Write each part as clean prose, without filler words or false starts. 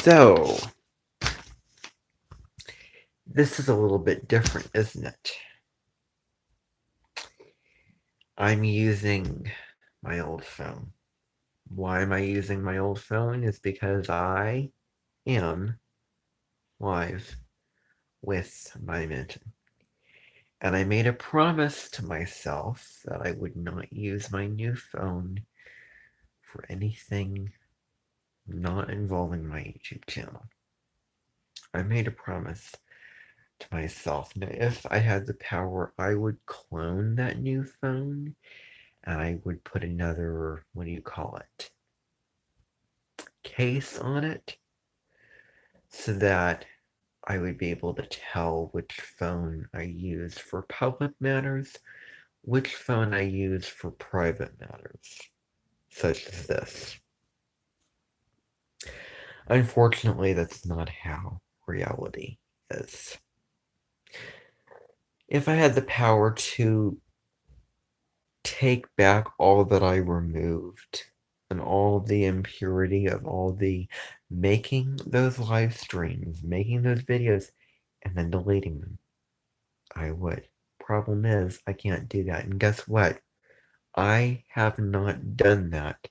So, this is a little bit different, isn't it? I'm using my old phone. Why am I using my old phone? Is because I am live with my Amentrn. And I made a promise to myself that I would not use my new phone for anything not involving my YouTube channel. I made a promise to myself. Now, if I had the power, I would clone that new phone and I would put another, what do you call it, case on it so that I would be able to tell which phone I use for public matters, which phone I use for private matters, such as this. Unfortunately, that's not how reality is. If I had the power to take back all that I removed and all the impurity of all the making those live streams, making those videos, and then deleting them, I would. Problem is, I can't do that. And guess what? I have not done that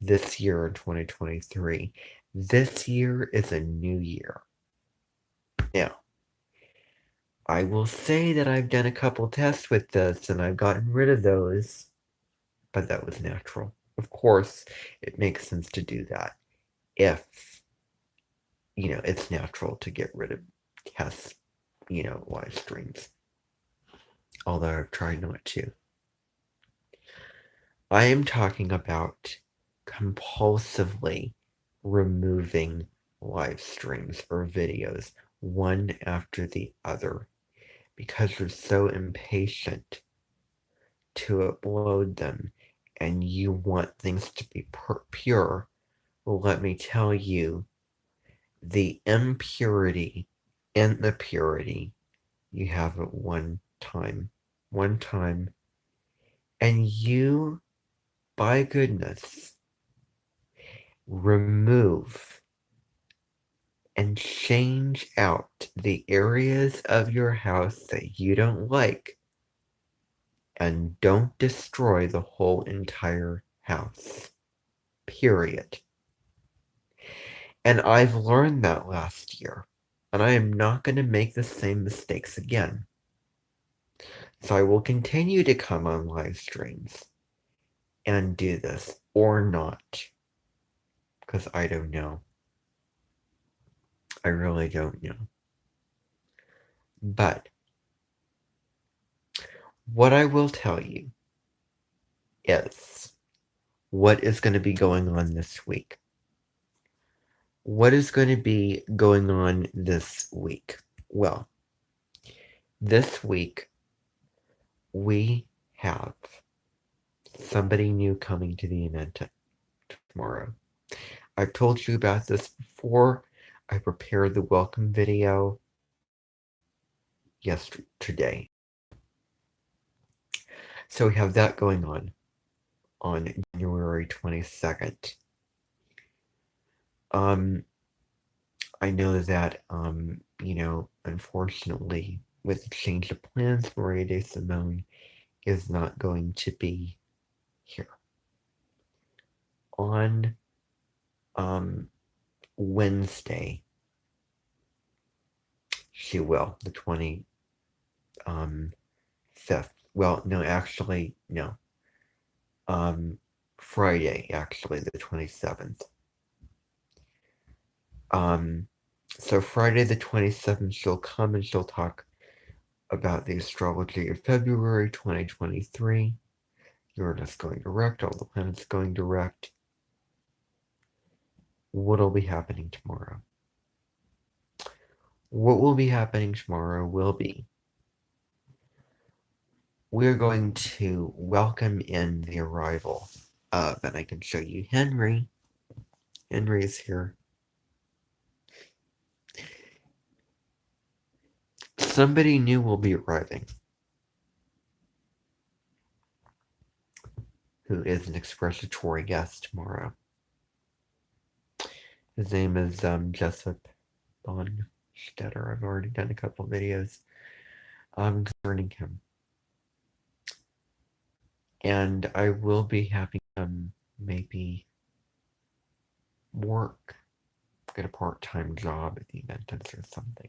this year in 2023. This year is a new year. Now, I will say that I've done a couple tests with this and I've gotten rid of those, but that was natural. Of course, it makes sense to do that if, it's natural to get rid of test, live streams. Although I've tried not to. I am talking about compulsively removing live streams or videos one after the other because you're so impatient to upload them and you want things to be pure. Well, let me tell you, the impurity and the purity you have at one time, and you, by goodness, remove and change out the areas of your house that you don't like and don't destroy the whole entire house. Period. And I've learned that last year, and I am not going to make the same mistakes again. So I will continue to come on live streams and do this, or not, because I don't know. I really don't know. But what I will tell you is what is going to be going on this week. What is going to be going on this week? Well, this week we have somebody new coming to the Amentrn tomorrow. I've told you about this before. I prepared the welcome video yesterday. So we have that going on January 22nd. I know that, unfortunately, with the change of plans, Maria de Simone is not going to be here. On Wednesday, she will, the 25th. Well, no, actually, no. Friday, actually, the 27th. So Friday the 27th, she'll come and she'll talk about the astrology of February 2023. Uranus going direct, all the planets going direct. What'll be happening tomorrow? What will be happening tomorrow will be we're going to welcome in the arrival of, and I can show you Henry. Henry is here. Somebody new will be arriving, who is an expressatory guest tomorrow. His name is Jessup Bonstetter. I've already done a couple videos concerning him. And I will be having him maybe work, get a part-time job at the Amentrn or something.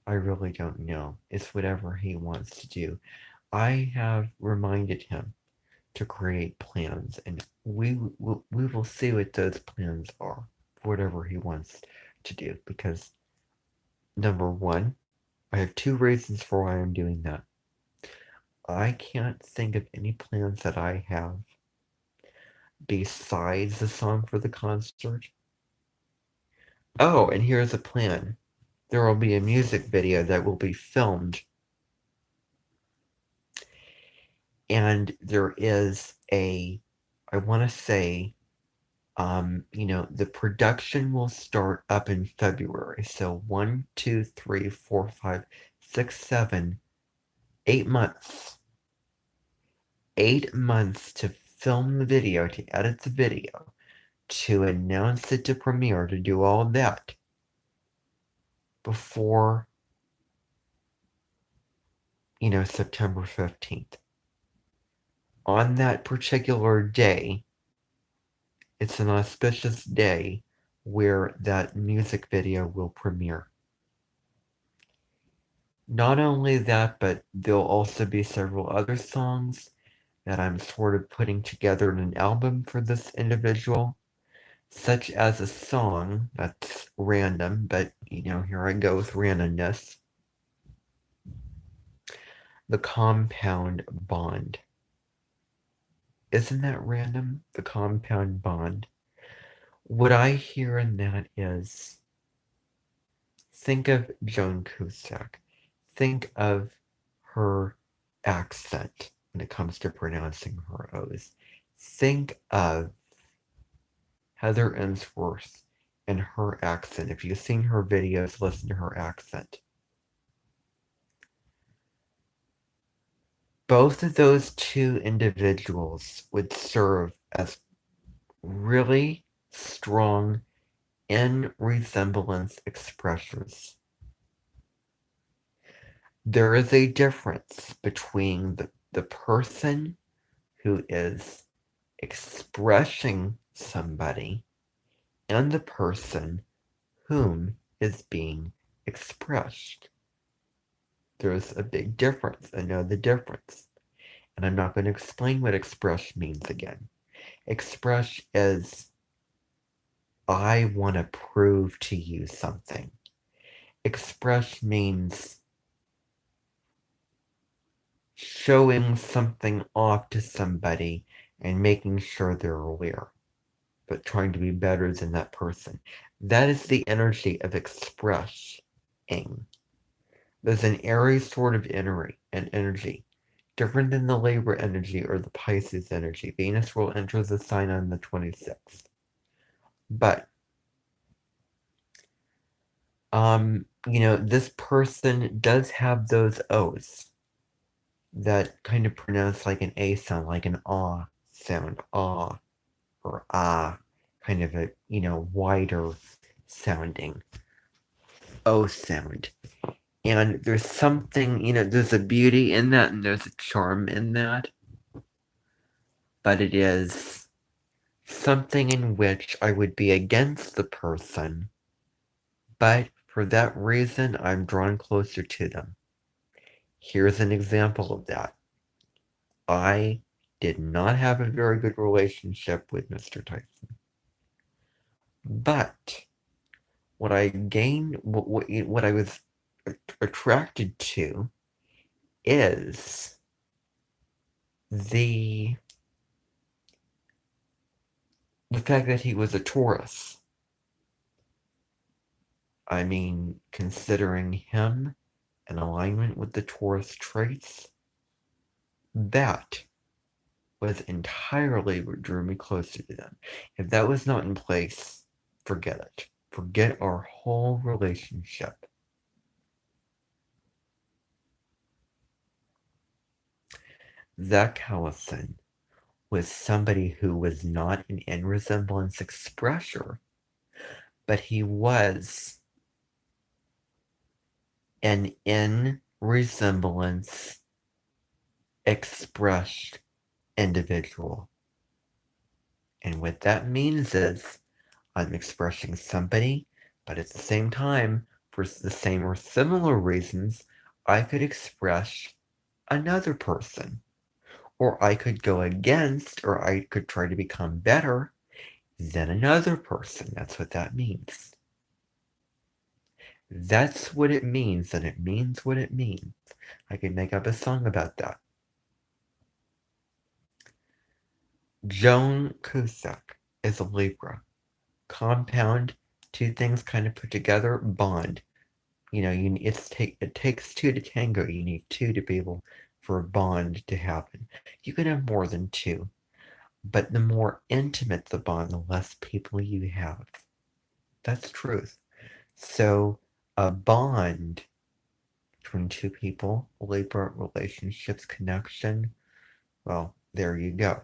I really don't know. It's whatever he wants to do. I have reminded him to create plans, and we will see what those plans are for whatever he wants to do. Because number one, I have two reasons for why I'm doing that. I can't think of any plans that I have besides the song for the concert. Oh, and here's a plan. There will be a music video that will be filmed, and there is I want to say, the production will start up in February. So 1, 2, 3, 4, 5, 6, 7, 8 months. 8 months to film the video, to edit the video, to announce it to premiere, to do all that before, September 15th. On that particular day, it's an auspicious day where that music video will premiere. Not only that, but there'll also be several other songs that I'm sort of putting together in an album for this individual, such as a song that's random, but here I go with randomness. The Compound Bond. Isn't that random? The Compound Bond. What I hear in that is, think of Joan Cusack. Think of her accent when it comes to pronouncing her O's. Think of Heather Emsworth and her accent. If you've seen her videos, listen to her accent. Both of those two individuals would serve as really strong in resemblance expressors. There is a difference between the person who is expressing somebody and the person whom is being expressed. There's a big difference. I know the difference. And I'm not going to explain what express means again. Express is, I want to prove to you something. Express means showing something off to somebody and making sure they're aware, but trying to be better than that person. That is the energy of expressing. There's an Aries sort of energy, different than the Libra energy or the Pisces energy. Venus will enter the sign on the 26th. But, this person does have those O's that kind of pronounce like an A sound, like an ah sound, ah, or ah, kind of a, wider sounding O sound. And there's something, there's a beauty in that and there's a charm in that. But it is something in which I would be against the person, but for that reason, I'm drawn closer to them. Here's an example of that. I did not have a very good relationship with Mr. Tyson. But what I gained, what I was attracted to is the fact that he was a Taurus. I mean, considering him in alignment with the Taurus traits, that was entirely what drew me closer to them. If that was not in place, forget it. Forget our whole relationship. Zach Callison was somebody who was not an in resemblance expressor, but he was an in resemblance expressed individual. And what that means is I'm expressing somebody, but at the same time, for the same or similar reasons, I could express another person. Or I could go against, or I could try to become better than another person. That's what that means. That's what it means, and it means what it means. I could make up a song about that. Joan Cusack is a Libra. Compound, two things kind of put together, bond. It takes two to tango. You need two to be able for a bond to happen. You can have more than two, but the more intimate the bond, the less people you have. That's truth. So a bond between two people, Libra relationships, connection, well, there you go.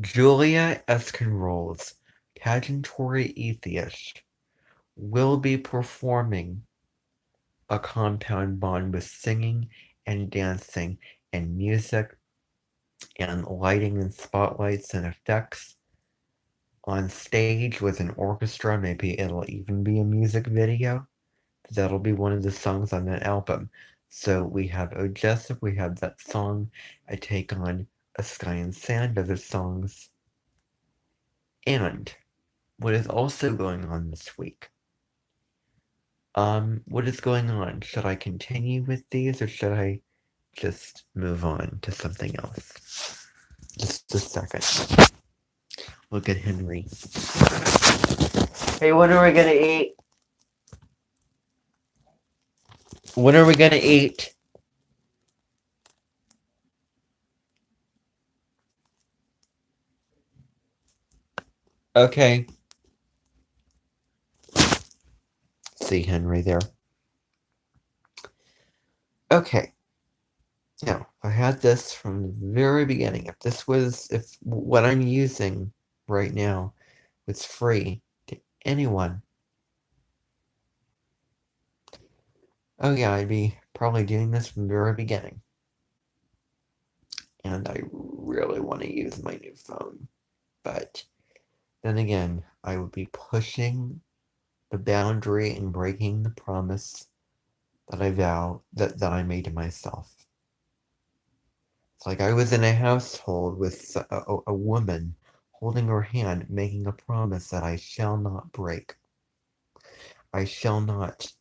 Julia Eskenrol's pageantry atheist will be performing a compound bond with singing and dancing and music and lighting and spotlights and effects on stage with an orchestra. Maybe it'll even be a music video. That'll be one of the songs on that album. So we have Oh Jessup, we have that song, I Take On a Sky and Sand, other songs. And what is also going on this week? What is going on? Should I continue with these or should I just move on to something else? Just a second. Look at Henry. Hey, when are we gonna eat? When are we gonna eat? Okay. See Henry there. Okay. Now, I had this from the very beginning. If what I'm using right now was free to anyone, oh yeah, I'd be probably doing this from the very beginning. And I really want to use my new phone. But then again, I would be pushing the boundary and breaking the promise that I made to myself. It's like I was in a household with a woman holding her hand, making a promise that I shall not break. I shall not,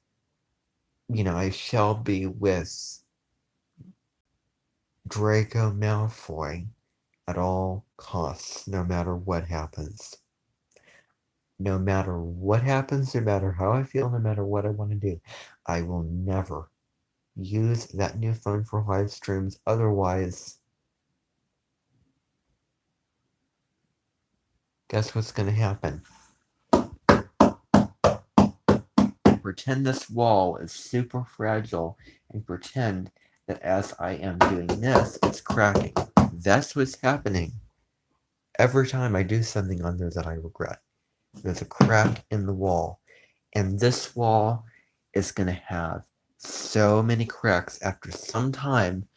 I shall be with Draco Malfoy at all costs, no matter what happens. No matter what happens, no matter how I feel, no matter what I want to do, I will never use that new phone for live streams. Otherwise, guess what's going to happen? Pretend this wall is super fragile and pretend that as I am doing this, it's cracking. That's what's happening every time I do something on there that I regret. There's a crack in the wall, and this wall is going to have so many cracks after some time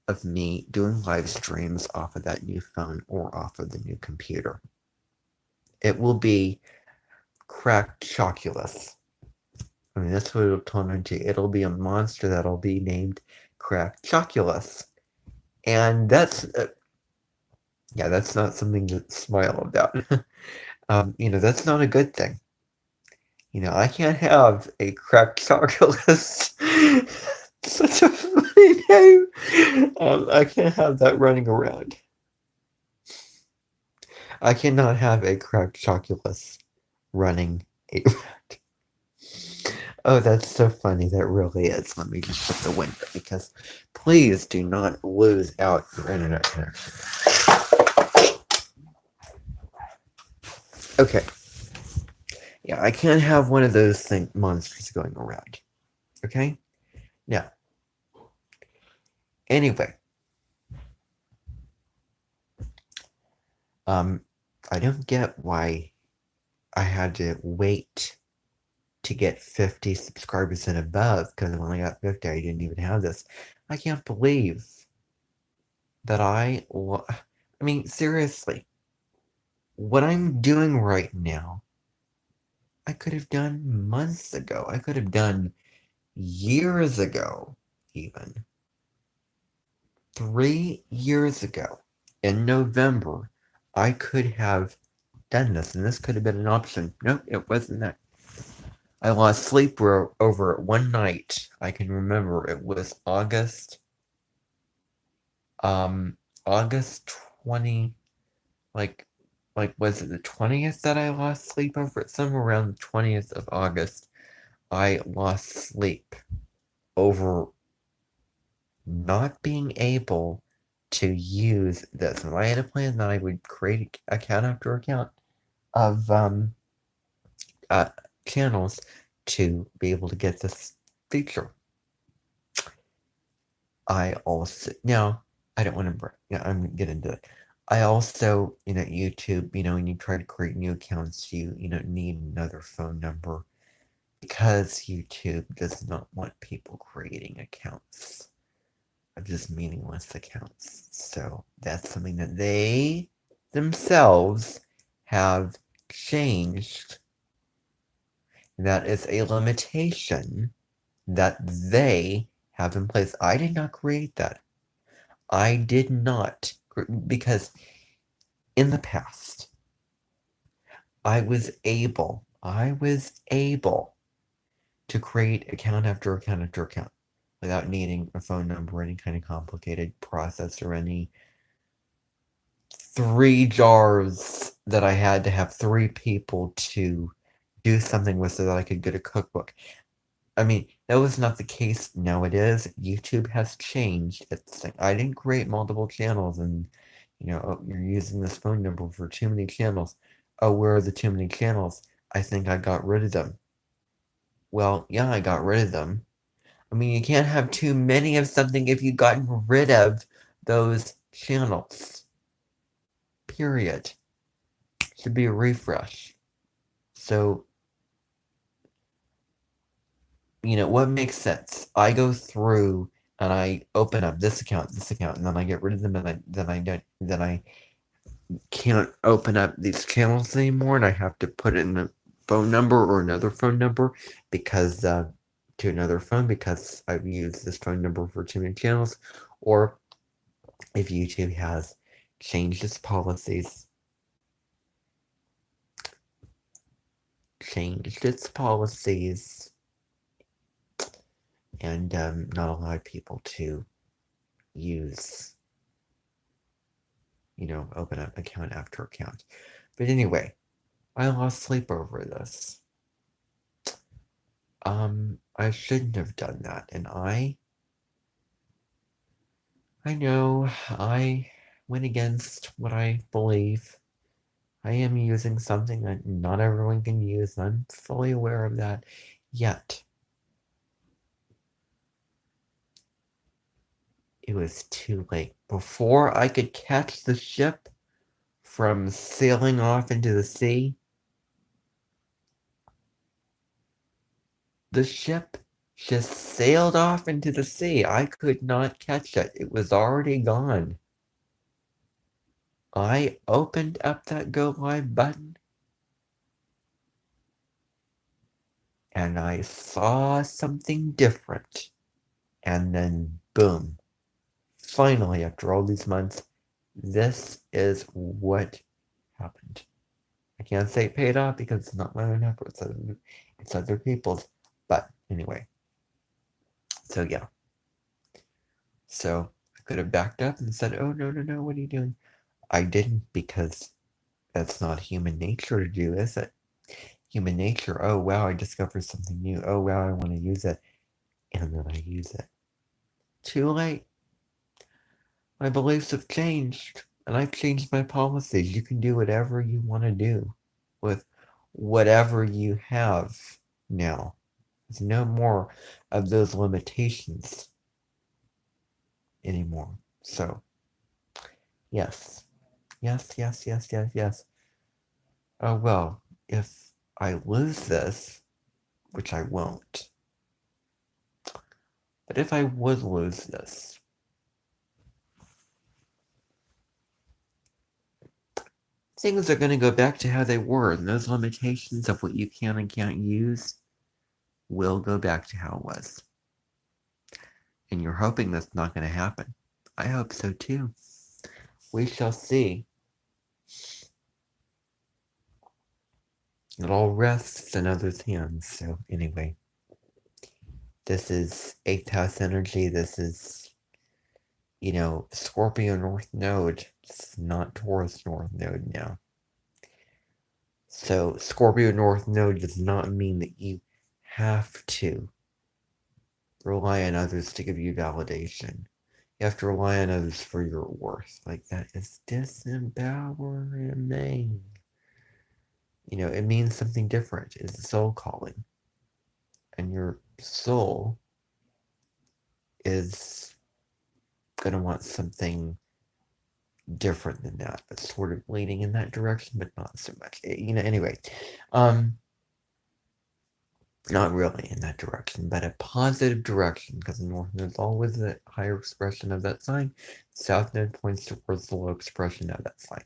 of me doing live streams off of that new phone or off of the new computer. It will be cracked choculus. I mean, that's what it'll turn into. It'll be a monster that'll be named Cracked Choculus. And that's not something to smile about. That's not a good thing. I can't have a cracked chocolate. Such a funny name. I can't have that running around. I cannot have a cracked chocolate running around. Oh, that's so funny. That really is. Let me just shut the window because please do not lose out your internet connection. Okay. Yeah, I can't have one of those monsters going around. Okay? Now, anyway. I don't get why I had to wait to get 50 subscribers and above because when I got 50, I didn't even have this. I can't believe that I mean, seriously, what I'm doing right now, I could have done months ago. I could have done years ago, even. 3 years ago, in November, I could have done this, and this could have been an option. Nope, it wasn't that. I lost sleep over it one night. I can remember it was um, August 20, like, was it the 20th that I lost sleep over it? Somewhere around the 20th of August, I lost sleep over not being able to use this. And I had a plan that I would create account after account of uh, channels to be able to get this feature. I also now I don't want to. Yeah, I'm gonna get into it. I also, YouTube. When you try to create new accounts, you need another phone number because YouTube does not want people creating accounts of just meaningless accounts. So that's something that they themselves have changed. That is a limitation that they have in place. I did not create that. I did not, because in the past, I was able to create account after account after account without needing a phone number or any kind of complicated process or any 3 jars that I had to have 3 people to do something with so that I could get a cookbook. I mean, that was not the case. Now it is. YouTube has changed. I didn't create multiple channels and, oh, you're using this phone number for too many channels. Oh, where are the too many channels? I think I got rid of them. Well, yeah, I got rid of them. I mean, you can't have too many of something if you've gotten rid of those channels. Period. Should be a refresh. So, what makes sense? I go through and I open up this account, and then I get rid of them, and then I can't open up these channels anymore, and I have to put in a phone number or another phone number because to another phone because I've used this phone number for too many channels, or if YouTube has changed its policies, and not allowed people to use, open up account after account. But anyway, I lost sleep over this. I shouldn't have done that, and I know I went against what I believe. I am using something that not everyone can use, and I'm fully aware of that. Yet, it was too late. Before I could catch the ship from sailing off into the sea, the ship just sailed off into the sea. I could not catch it. It was already gone. I opened up that go live button and I saw something different. And then, boom. Finally, after all these months, this is what happened. I can't say it paid off because it's not my own effort, it's other people's. But anyway, so yeah. So I could have backed up and said, oh, no, no, no, what are you doing? I didn't because that's not human nature to do, is it? Human nature, oh wow, I discovered something new. Oh wow, I want to use it. And then I use it. Too late. My beliefs have changed. And I've changed my policies. You can do whatever you want to do with whatever you have now. There's no more of those limitations anymore. So, yes. Yes, yes, yes, yes, yes. Oh well. if I lose this, which I won't, but if I would lose this, things are going to go back to how they were, and those limitations of what you can and can't use will go back to how it was. And you're hoping that's not going to happen. I hope so too. We shall see. It all rests in others' hands. So, anyway, this is 8th house energy. This is, Scorpio North Node. It's not Taurus North Node now. So, Scorpio North Node does not mean that you have to rely on others to give you validation. You have to rely on others for your worth. Like, that is disempowering. It means something different. It's a soul calling. And your soul is going to want something different than that. It's sort of leaning in that direction, but not so much. Anyway. Not really in that direction, but a positive direction, because the North Node is always the higher expression of that sign. South Node points towards the low expression of that sign.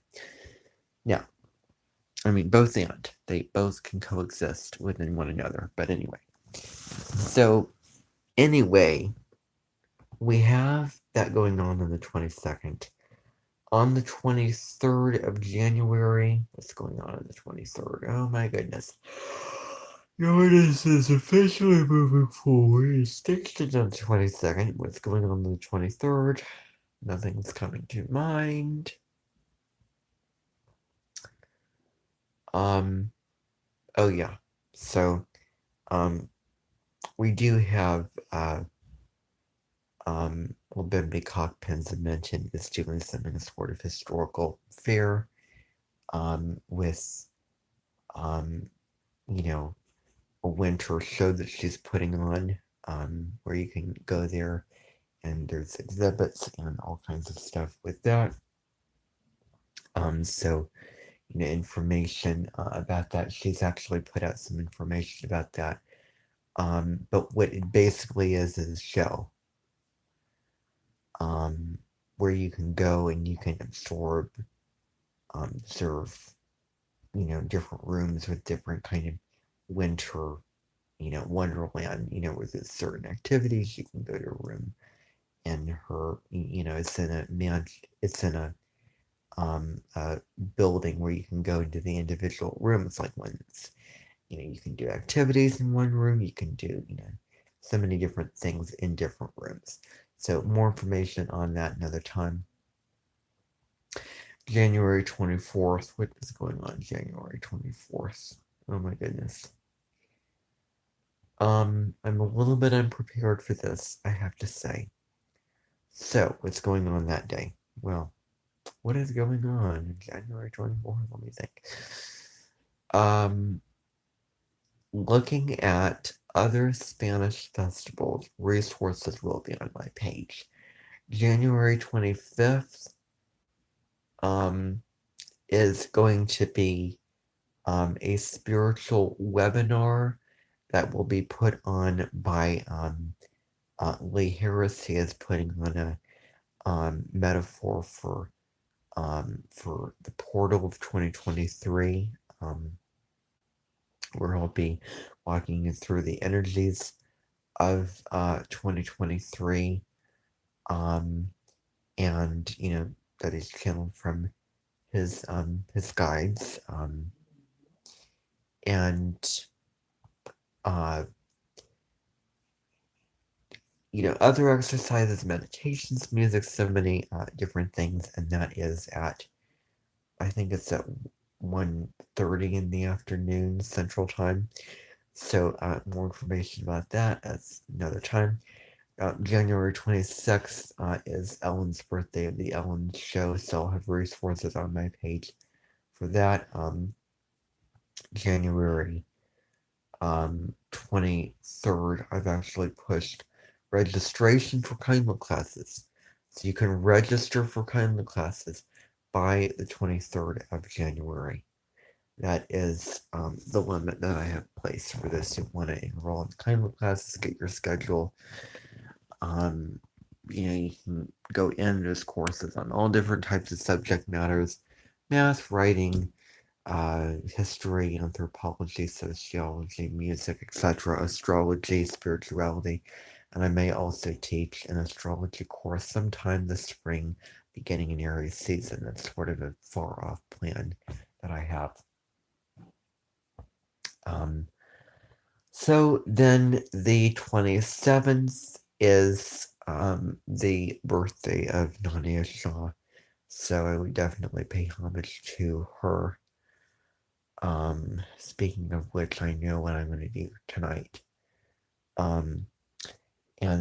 Now, both and. They both can coexist within one another, but anyway. So, anyway, we have that going on the 22nd. On the 23rd of January, what's going on the 23rd? Oh my goodness. Uranus is officially moving forward. It's stationed on the 22nd. What's going on the 23rd? Nothing's coming to mind. Oh yeah. So, we do have, Bimbi Cockpins had mentioned is doing some sort of historical fair, with, a winter show that she's putting on, where you can go there and there's exhibits and all kinds of stuff with that. So, information about that. She's actually put out some information about that. But what it basically is a show, where you can go and you can observe, different rooms with different kind of winter, wonderland, where there's certain activities. You can go to a room and her, it's in a building where you can go into the individual rooms, like one's, you can do activities in one room, you can do, so many different things in different rooms. So more information on that another time. January 24th. What is going on January 24th? Oh my goodness. I'm a little bit unprepared for this, I have to say. So, what's going on that day? Well, what is going on January 24th? Let me think. Looking at other Spanish festivals, resources will be on my page. January 25th is going to be a spiritual webinar that will be put on by Lee Harris. He is putting on a metaphor for the portal of 2023, where I'll be walking you through the energies of 2023, and that is channeled from his guides, and other exercises, meditations, music, so many different things, and that is I think it's at 1:30 in the afternoon Central Time. So more information about that at another time. January 26th is Ellen's birthday of the Ellen Show, so I'll have resources on my page for that. January 23rd, I've actually pushed registration for Kindle classes. So you can register for Kindle classes by the 23rd of January. That is the limit that I have placed for those who want to enroll in climate classes. Get your schedule. You can go in those courses on all different types of subject matters: math, writing, history, anthropology, sociology, music, etc., astrology, spirituality, and I may also teach an astrology course sometime this spring, beginning in Aries season. That's sort of a far off plan that I have. So then the 27th is the birthday of Nadia Shah, so I would definitely pay homage to her. Speaking of which, I know what I'm going to do tonight. And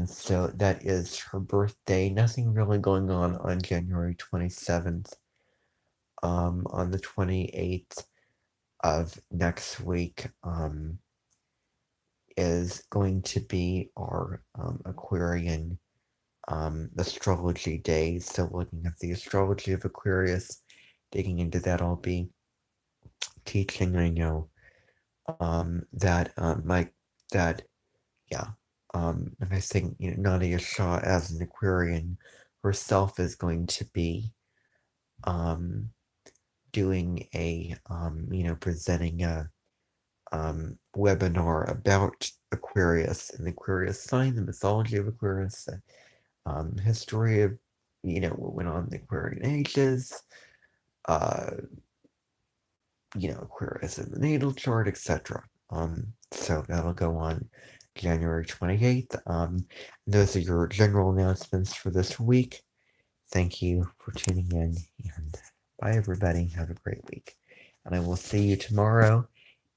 so that is her birthday. Nothing really going on January 27th. On the 28th of next week, is going to be our Aquarian astrology day. So looking at the astrology of Aquarius, digging into that, I'll be teaching. I know that and I think Nadia Shah as an Aquarian herself is going to be doing a presenting a webinar about Aquarius and the Aquarius sign, the mythology of Aquarius, history of what went on in the Aquarian ages, Aquarius in the natal chart, etc. So that'll go on January 28th. Those are your general announcements for this week. Thank you for tuning in, and bye everybody. Have a great week. And I will see you tomorrow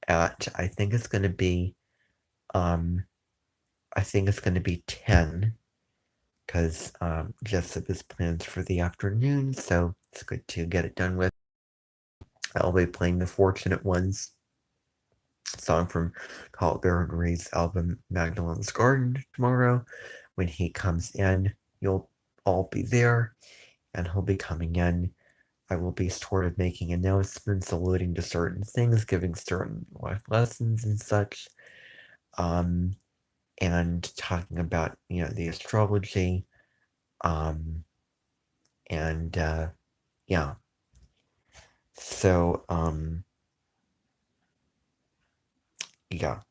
at I think it's gonna be 10, because Jessup is planned for the afternoon, so it's good to get it done with. I'll be playing The Fortunate Ones song from Carl Bergenry's album Magdalene's Garden tomorrow. When he comes in, you'll all be there, and he'll be coming in. I will be sort of making announcements, alluding to certain things, giving certain life lessons and such, and talking about the astrology, and yeah. So yeah.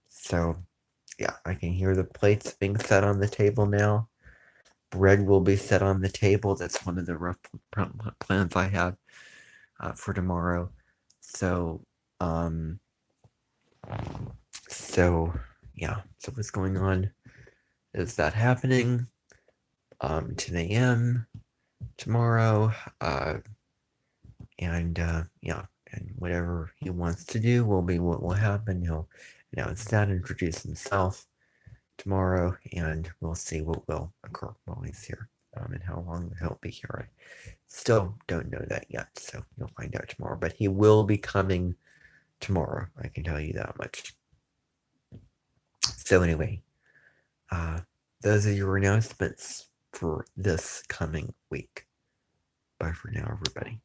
So yeah, I can hear the plates being set on the table now. Bread will be set on the table. That's one of the rough plans I have for tomorrow. So, yeah. So what's going on? Is that happening? 10 a.m. tomorrow. And yeah, and whatever he wants to do will be what will happen. He'll announce that, introduce himself tomorrow, and we'll see what will occur while he's here, and how long he'll be here. I still don't know that yet, so you'll find out tomorrow. But he will be coming tomorrow. I can tell you that much. So anyway, those are your announcements for this coming week. Bye for now, everybody.